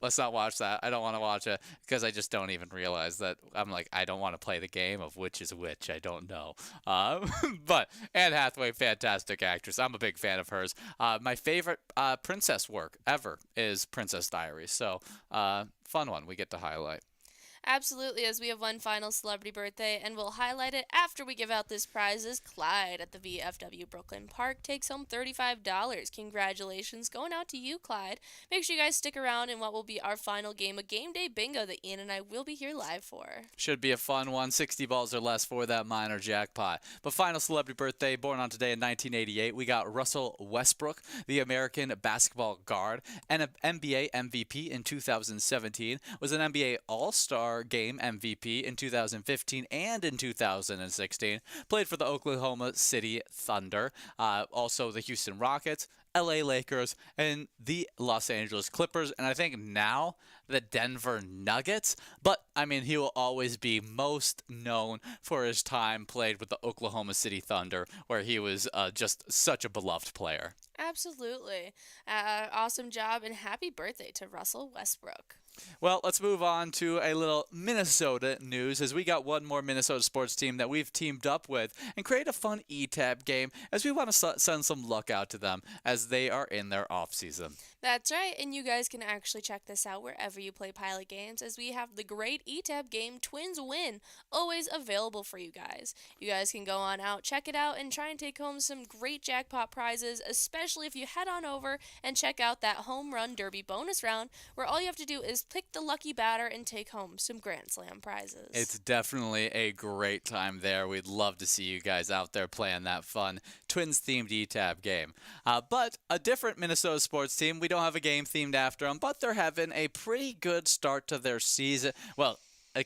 let's not watch that. I don't want to watch it because I just don't even realize that. I'm like, I don't want to play the game of which is which. I don't know. But Anne Hathaway, fantastic actress. I'm a big fan of hers. My favorite princess work ever is Princess Diaries. So fun one we get to highlight. Absolutely, as we have one final celebrity birthday, and we'll highlight it after we give out this prizes. Clyde at the VFW Brooklyn Park takes home $35. Congratulations going out to you, Clyde. Make sure you guys stick around in what will be our final game, a game day bingo that Ian and I will be here live for. Should be a fun one. 60 balls or less for that minor jackpot. But final celebrity birthday, born on today in 1988, we got Russell Westbrook, the American basketball guard, and an NBA MVP in 2017, was an NBA All-Star Game MVP in 2015 and in 2016, played for the Oklahoma City Thunder, also the Houston Rockets, LA Lakers, and the Los Angeles Clippers, and I think now the Denver Nuggets. But, I mean, he will always be most known for his time played with the Oklahoma City Thunder, where he was just such a beloved player. Absolutely. Awesome job, and happy birthday to Russell Westbrook. Well, let's move on to a little Minnesota news, as we got one more Minnesota sports team that we've teamed up with and create a fun E-Tab game, as we want to send some luck out to them as they are in their off-season. That's right, and you guys can actually check this out wherever you play Pilot games, as we have the great E-Tab game Twins Win, always available for you guys. You guys can go on out, check it out, and try and take home some great jackpot prizes, especially if you head on over and check out that Home Run Derby bonus round, where all you have to do is pick the lucky batter and take home some Grand Slam prizes. It's definitely a great time there. We'd love to see you guys out there playing that fun Twins-themed E-Tab game. But a different Minnesota sports team, we don't have a game themed after them, but they're having a pretty good start to their season. Well,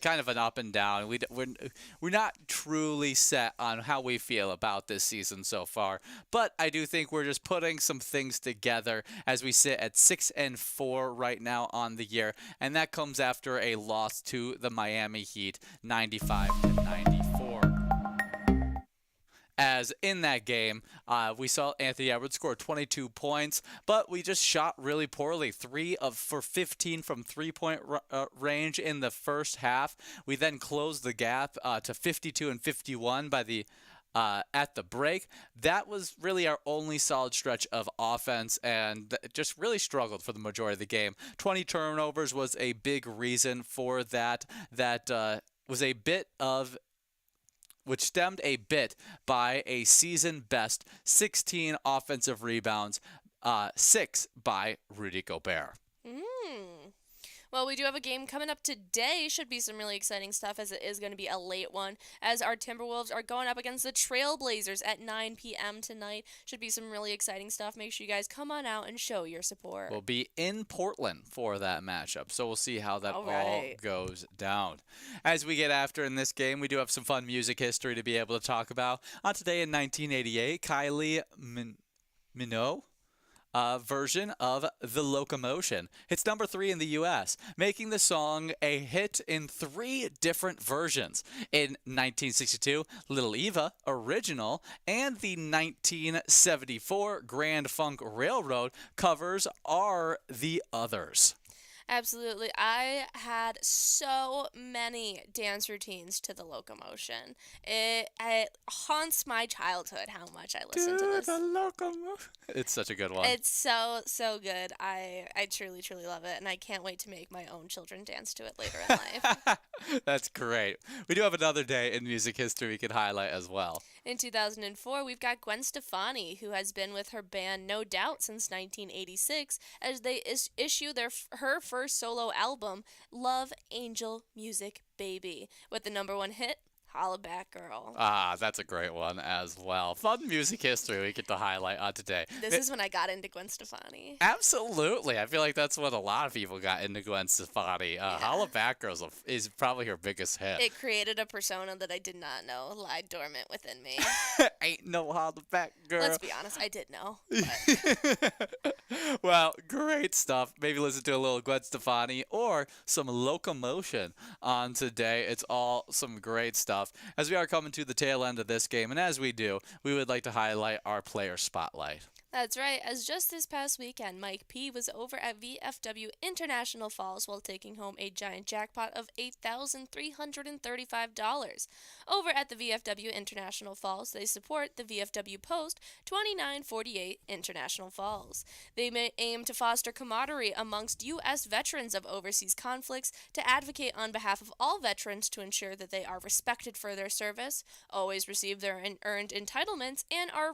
kind of an up and down. We're not truly set on how we feel about this season so far, but I do think we're just putting some things together as we sit at 6-4 right now on the year, and that comes after a loss to the Miami Heat, 95-94. As in that game, we saw Anthony Edwards score 22 points, but we just shot really poorly. 3 for 15 from three-point range in the first half. We then closed the gap to 52 and 51 by the at the break. That was really our only solid stretch of offense, and just really struggled for the majority of the game. 20 turnovers was a big reason for that. That was a bit of which stemmed a bit by a season-best 16 offensive rebounds, 6 by Rudy Gobert. Well, we do have a game coming up today. Should be some really exciting stuff, as it is going to be a late one, as our Timberwolves are going up against the Trailblazers at 9 p.m. tonight. Should be some really exciting stuff. Make sure you guys come on out and show your support. We'll be in Portland for that matchup, so we'll see how that all goes down. As we get after in this game, we do have some fun music history to be able to talk about. On today in 1988, Kylie Minogue version of The Locomotion hits number 3 in the U.S., making the song a hit in 3 different versions. In 1962, Little Eva, Original, and the 1974 Grand Funk Railroad covers are the others. Absolutely. I had so many dance routines to The Locomotion. It haunts my childhood how much I listened to this. The Locomotion. It's such a good one. It's so good. I truly, truly love it, and I can't wait to make my own children dance to it later in life. That's great. We do have another day in music history we could highlight as well. In 2004, we've got Gwen Stefani, who has been with her band No Doubt since 1986, as they issue her first solo album, Love Angel Music Baby, with the #1 hit, Holla Back Girl. That's a great one as well. Fun music history we get to highlight on today. This is when I got into Gwen Stefani. Absolutely. I feel like that's what a lot of people got into Gwen Stefani. Holla Back Girl is probably her biggest hit. It created a persona that I did not know lied dormant within me. Ain't no Holla Back Girl. Let's be honest, I did know. Well, great stuff. Maybe listen to a little Gwen Stefani or some Locomotion on today. It's all some great stuff. As we are coming to the tail end of this game, and as we do, we would like to highlight our player spotlight. That's right, as just this past weekend, Mike P was over at VFW International Falls while taking home a giant jackpot of $8,335. Over at the VFW International Falls, they support the VFW Post 2948 International Falls. They may aim to foster camaraderie amongst U.S. veterans of overseas conflicts, to advocate on behalf of all veterans to ensure that they are respected for their service, always receive their earned entitlements, and are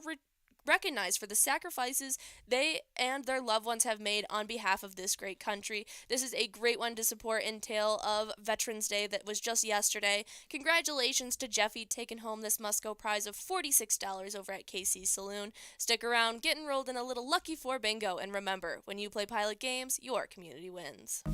recognized for the sacrifices they and their loved ones have made on behalf of this great country. This is a great one to support in tail of Veterans Day that was just yesterday. Congratulations to Jeffy taking home this Musco prize of $46 over at KC Saloon. Stick around, get enrolled in a little Lucky 4 bingo, and remember, when you play Pilot games, your community wins.